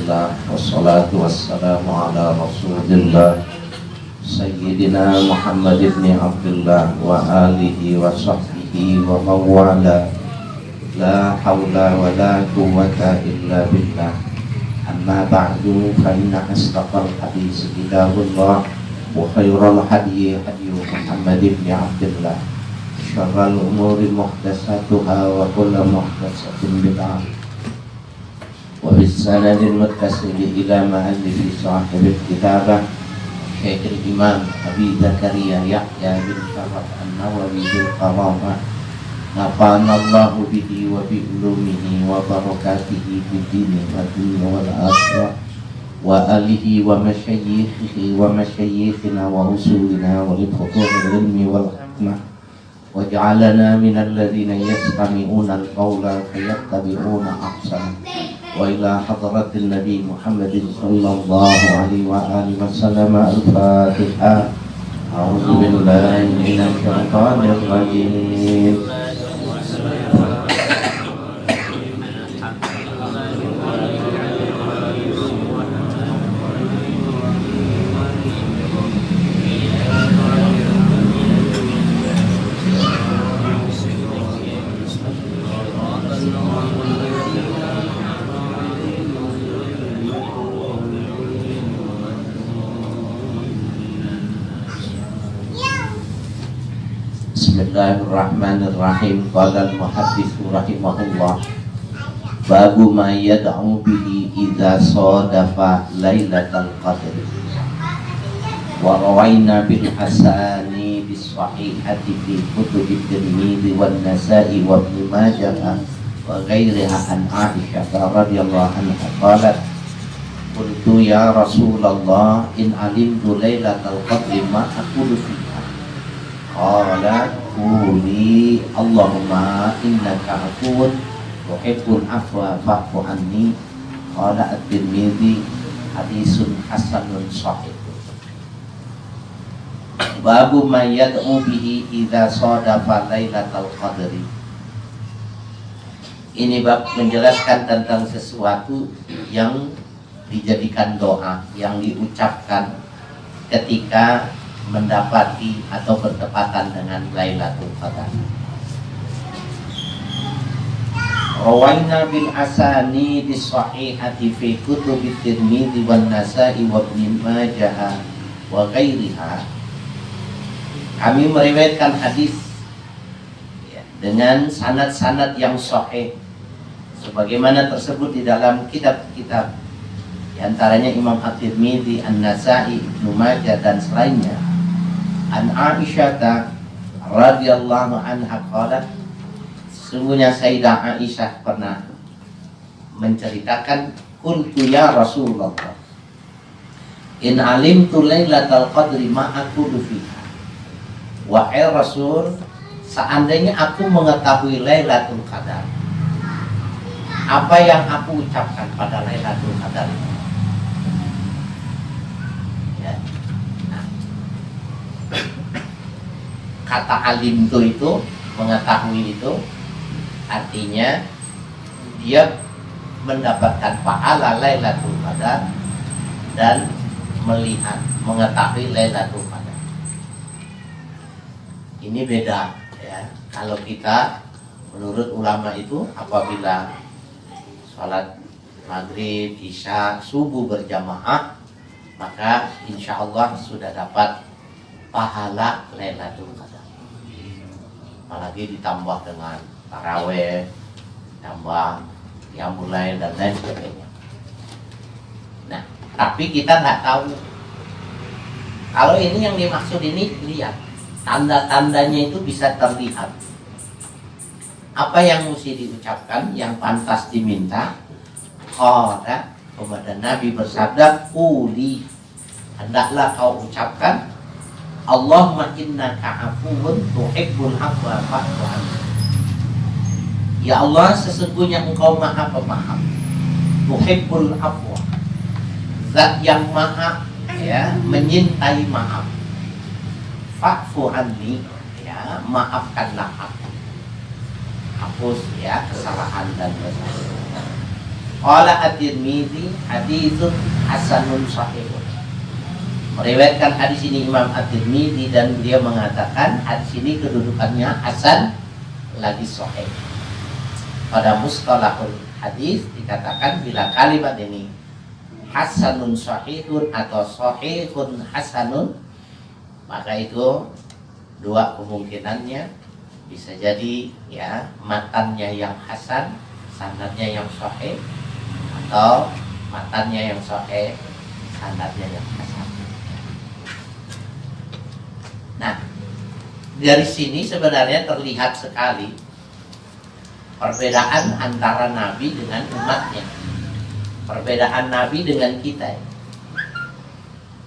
Alhamdulillah wassalatu wassalamu ala Rasulillah Sayyidina Muhammad ibn Abdullah wa alihi wa sahbihi wa mawala. La hawla wa la quwwata illa billah. Amma ba'du fa inna asdaqal hadis kitabullah wa khairal hadi hadi Muhammad ibn Abdullah. Syarrul umuri muhdatsatuha wa kullu muhdatsatin bid'ah. Wa bisanad muttasil ila ma'allif sahib kitabah Syekh Imam Abi Zakaria Yahya bin Sharaf An-Nawawi al-Qaramah. Nafa'ana Allahu bihi wa bi ulumihi wa barakatihi fid dini wa dunya wal akhirah wa alihi wa masyayikhihi wa masyayikhina wa usulina wa li futuhil ilmi wal hikmah waj'alana minal ladzina yastami'una al-qawla fayattabi'una ahsana. Wa ila hadratin Nabi Muhammadin sallallahu alaihi wa alihi wasallam. Al-Fatihah. A'udzu billahi minasy syaithanir rajim. Bismillahirrahmanirrahim. Qala al-muhaddits rahimahullah, babu ma yad'u bihi idza sadafa lailatal qadr. Wa rawaina bil hasani bis sahihati fi kutub at-Tirmidzi wan Nasa'i wa Ibnu Majah wa ghairiha an Aisyah radhiyallahu anha qalat qultu ya Rasulullah in alimtu lailatal qadri ma aqulu fiha. Qala quli Allahumma innaka afuwwun tuhibbul afwa fa'fu anni. Qala at-Tirmidzi hadisun hasanun sahih. Babu ma yad'u bihi idza sadafa lailatul qadri. Ini bab menjelaskan tentang sesuatu yang dijadikan doa, yang diucapkan ketika mendapati atau bertepatan dengan Lailatul Qadar. Rawaina bil asani bis sahihati fi kutub at-Tirmidzi wan Nasa'i wa Ibnu Majah wa ghairiha. Kami meriwayatkan hadis dengan sanad-sanad yang sahih sebagaimana tersebut di dalam kitab-kitab, di antaranya Imam At-Tirmidzi, An-Nasa'i, Ibnu Majah dan selainnya. An Aisyah radhiyallahu anha qalat, sesungguhnya Sayyidah Aisyah pernah menceritakan, qultu ya Rasulullah in alimtu lailatal qadri ma aqulu fiha. Wahai Rasul, seandainya aku mengetahui Lailatul Qadar, apa yang aku ucapkan pada Lailatul Qadar itu? Ya. Nah, kata alim itu mengetahui itu artinya dia mendapatkan pahala Lailatul Qadar dan melihat, mengetahui Lailatul Qadar. Ini beda ya. Kalau kita menurut ulama itu apabila sholat maghrib, isya, subuh berjamaah, maka insya Allah sudah dapat pahala Lailatul Qadar. Apalagi ditambah dengan taraweh, tambah yang mulai dan lain sebagainya. Nah, tapi kita nggak tahu. Kalau ini yang dimaksud ini, lihat tanda-tandanya itu bisa terlihat. Apa yang mesti diucapkan, yang pantas diminta? Qala, kepada Nabi bersabda, quli, hendaklah kau ucapkan, Allahumma innaka afuwwun tuhibbul afwa fa'fu anni. Ya Allah, sesungguhnya engkau maha pemaaf, tuhibbul afwa, zat yang maha ya menyintai maaf. Fa'fu anni, ya maafkanlah aku. Hapus ya kesalahan dan dosa. Qala at-Tirmidzi haditsun hasanun sahihun. Meriwayatkan hadis ini Imam At-Tirmidzi dan dia mengatakan hadis ini kedudukannya hasan lagi sahih. Pada mustalahul hadis dikatakan bila kalimat ini hasanun sahihun atau sahihun hasanun, maka itu dua kemungkinannya. Bisa jadi ya matannya yang hasan, sanadnya yang sahih, atau matannya yang sahih, sanadnya yang hasan. Nah, dari sini sebenarnya terlihat sekali perbedaan antara Nabi dengan umatnya, perbedaan Nabi dengan kita.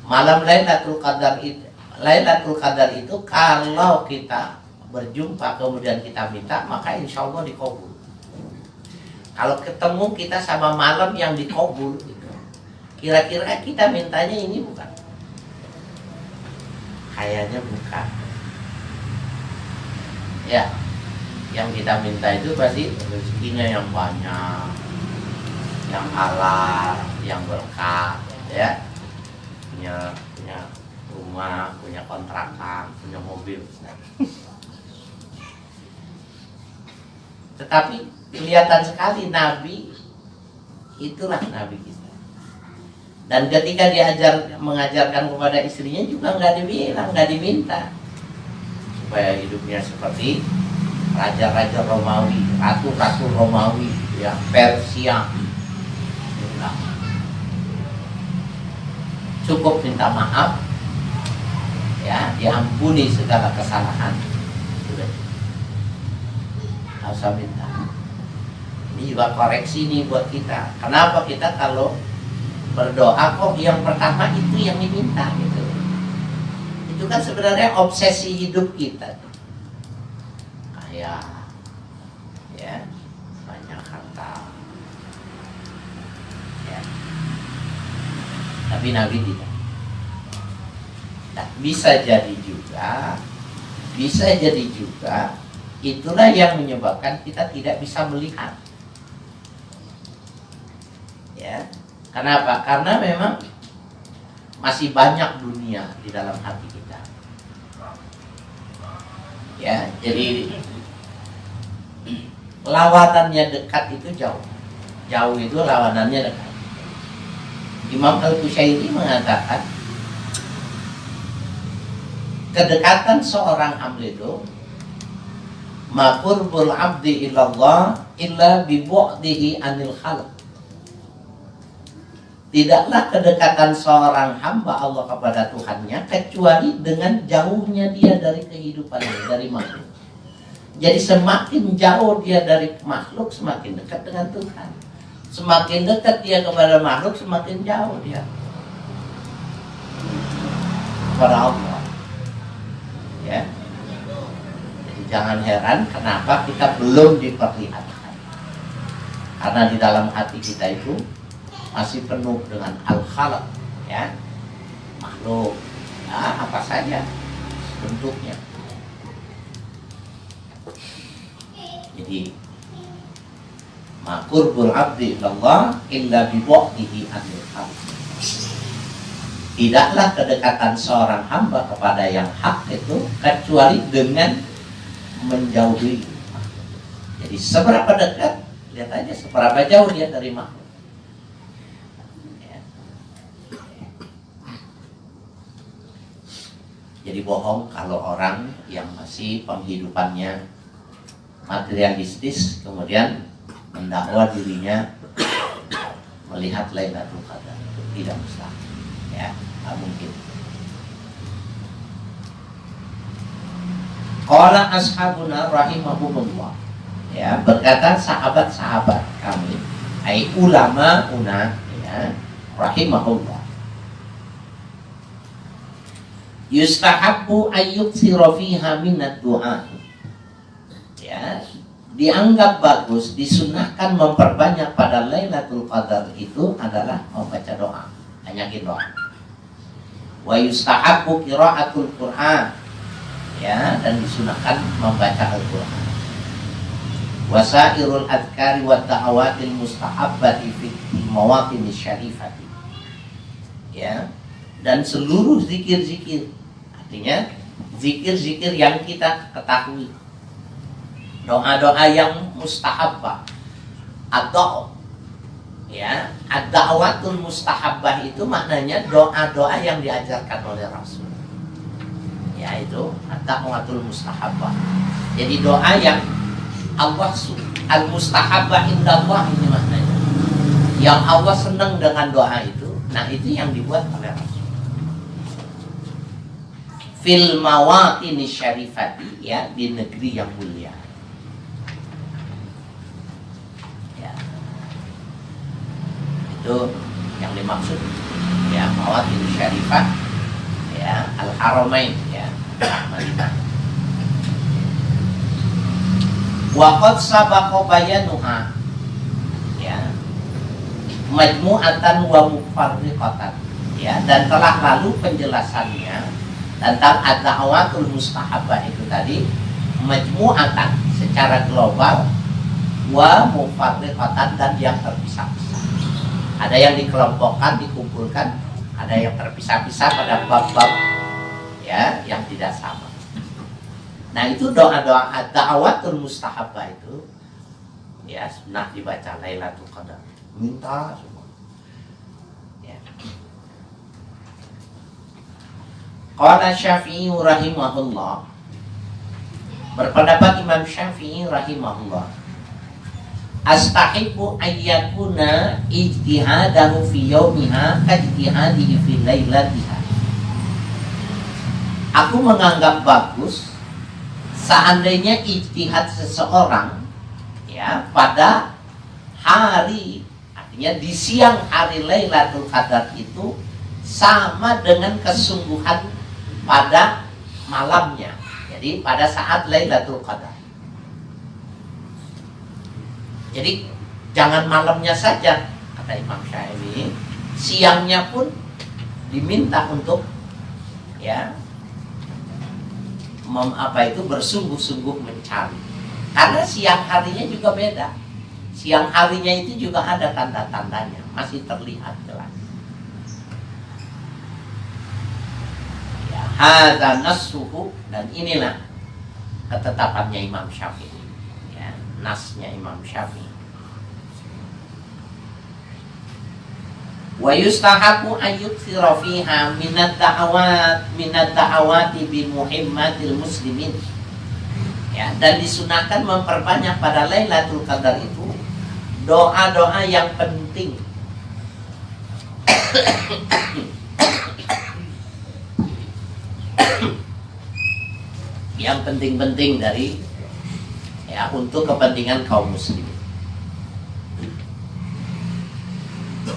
Malam Lailatul Qadar itu kalau kita berjumpa kemudian kita minta, maka insya Allah dikabul. Kalau ketemu kita sama malam yang dikabul, kira-kira kita mintanya ini bukan? Kayaknya bukan. Ya, yang kita minta itu pasti rezekinya yang banyak, yang halal, yang berkah, ya, punya rumah, punya kontrakan, punya mobil. Tetapi kelihatan sekali Nabi itulah Nabi kita. Dan ketika mengajarkan kepada istrinya juga nggak diminta supaya hidupnya seperti raja-raja Romawi, ratu-ratu Romawi, ya, Persia. Nah, cukup minta maaf, ya, diampuni segala kesalahan, sudah. Nggak usah minta. Ini juga koreksi nih buat kita. Kenapa kita kalau berdoa kok yang pertama itu yang diminta gitu? Itu kan sebenarnya obsesi hidup kita. Kaya, ya, banyak harta, ya. Tapi Nabi tidak. Nah, bisa jadi juga itulah yang menyebabkan kita tidak bisa melihat. Ya, kenapa? Karena memang masih banyak dunia di dalam hati kita. Ya, jadi lawanannya dekat itu jauh. Jauh itu lawanannya dekat. Imam Al-Qushairi mengatakan kedekatan seorang hamba itu ma qurbul abdi ilallah illa bi bu'dihi anil khalq. Tidaklah kedekatan seorang hamba Allah kepada Tuhannya kecuali dengan jauhnya dia dari kehidupannya, dari makhluk. Jadi semakin jauh dia dari makhluk, semakin dekat dengan Tuhan. Semakin dekat dia kepada makhluk, semakin jauh dia kepada Allah. Ya. Jadi jangan heran kenapa kita belum diperlihatkan. Karena di dalam hati kita itu masih penuh dengan al-khalq, ya, makhluk, ya, apa saja bentuknya. Jadi ma qurbul abdi ilallah illa bi bu'dihi anil khalq. Tidaklah kedekatan seorang hamba kepada yang hak itu kecuali dengan menjauhi. Jadi seberapa dekat, lihat aja seberapa jauh dia dari makhluk. Jadi bohong kalau orang yang masih penghidupannya materialistis kemudian mendakwa dirinya melihat Lailatul Qadar. Tidak mustahil, ya, tidak mungkin. Qala ashabuna rahimahumullah, ya, berkata sahabat-sahabat kami, ai ulama una, ya, rahimahullah, yustahabbu ayyuksira fiha minad du'a. Ya, dianggap bagus, disunahkan memperbanyak pada Lailatul Qadar itu adalah membaca doa, banyakin doa. Wa yustahabbu qiraatul Qur'an, ya, dan disunahkan membaca Al-Qur'an. wasairul adhkari wa da'awatil mustahabbati fi mawaqin syarifati. Ya, dan seluruh zikir-zikir, artinya zikir-zikir yang kita ketahui, doa-doa yang mustahabbah atau ya, ad-da'watul mustahabbah itu maknanya doa-doa yang diajarkan oleh Rasul, yaitu ad-da'watul mustahabbah. Jadi doa yang Allah al-mustahabbah indallah, ini maknanya yang Allah senang dengan doa itu. Nah, itu yang dibuat oleh Rasul fil mawaqin syarifati, ya, di negeri yang mulia. Ya, itu yang dimaksud, ya, mawaqin syarifah, ya, al-haramain, ya, Madinah. Wa qad sabaqa bayanuha, ya, majmu'atan wa mufarriqatan, ya, dan telah lalu penjelasannya tentang ad-da'watul mustahabbah itu tadi, majmu'atan secara global, wa mufarriqatan, dan yang terpisah-pisah. Ada yang dikelompokkan, dikumpulkan, ada yang terpisah-pisah pada bab-bab, ya, yang tidak sama. Nah, itu doa-doa ad-da'watul mustahabbah itu, ya, sunnah dibaca Lailatul Qadar, minta semua, ya. Qala Syafi'i rahimahullah, berpendapat Imam Syafi'i rahimahullah, astahibbu ayyakuna ijtihadahu fi yawmiha kajtihadihi fi lailatiha. Aku menganggap bagus seandainya ijtihad seseorang, ya, pada hari, artinya di siang hari Lailatul Qadar itu sama dengan kesungguhan pada malamnya. Jadi pada saat Lailatul Qadar. Jadi jangan malamnya saja, kata Imam Syafi'i, siangnya pun diminta untuk, ya, bersungguh-sungguh mencari. Karena siang harinya juga beda. Siang harinya itu juga ada tanda-tandanya, masih terlihat jelas. Ya, hadza nassuhu, dan inilah ketetapannya Imam Syafi'i, ya, nasnya Imam Syafi'i. Wa yustahabu ayyukthira fiha minad da'awati bi muhimmatil muslimin, ya, dan disunahkan memperbanyak pada Lailatul Qadar itu doa-doa yang penting yang penting-penting dari, ya, untuk kepentingan kaum muslimin.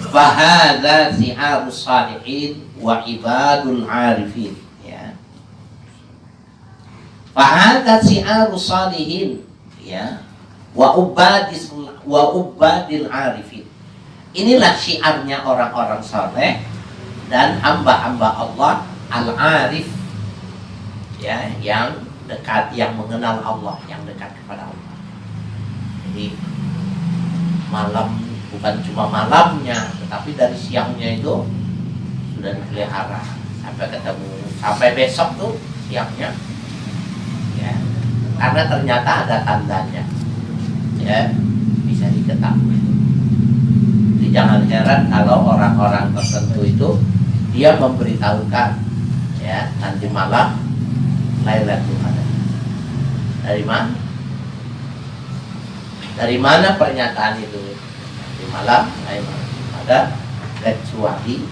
Fahadha si'arus salihin wa ibadul arifin, ya. Fahadha si'arus salihin, ya, wa ubadil arifin. Inilah syiarnya orang-orang saleh dan hamba-hamba Allah al-arif, ya, yang dekat, yang mengenal Allah, yang dekat kepada Allah. Jadi malam bukan cuma malamnya, tetapi dari siangnya itu sudah dipelihara sampai ketemu, sampai besok tuh siangnya, ya, karena ternyata ada tandanya, ya, bisa diketahui. Jadi jangan heran kalau orang-orang tertentu itu dia memberitahukan, ya, nanti malam Lailatul Qadar. Dari mana? Dari mana pernyataan itu? Malam, ada, kecuali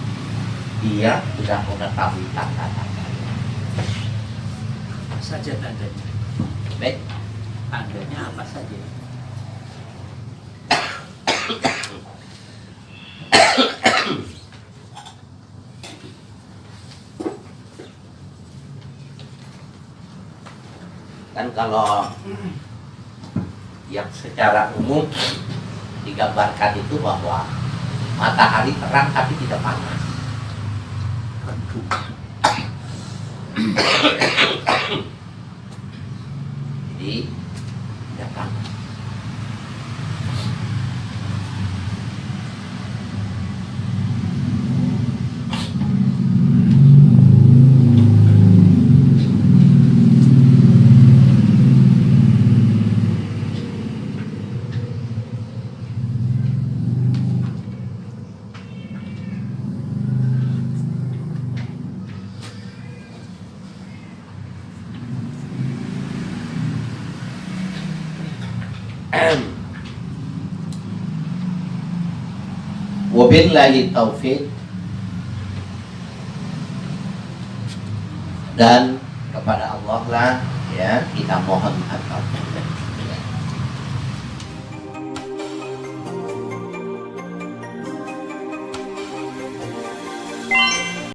dia sudah mengetahui tanda-tandanya. Apa saja tandanya? Baik, Tandanya apa saja? kan kalau yang secara umum digambarkan itu bahwa matahari terang tapi tidak panas. Jadi tidak panas. Wabillahi taufik. Dan kepada Allah lah ya kita mohon atas.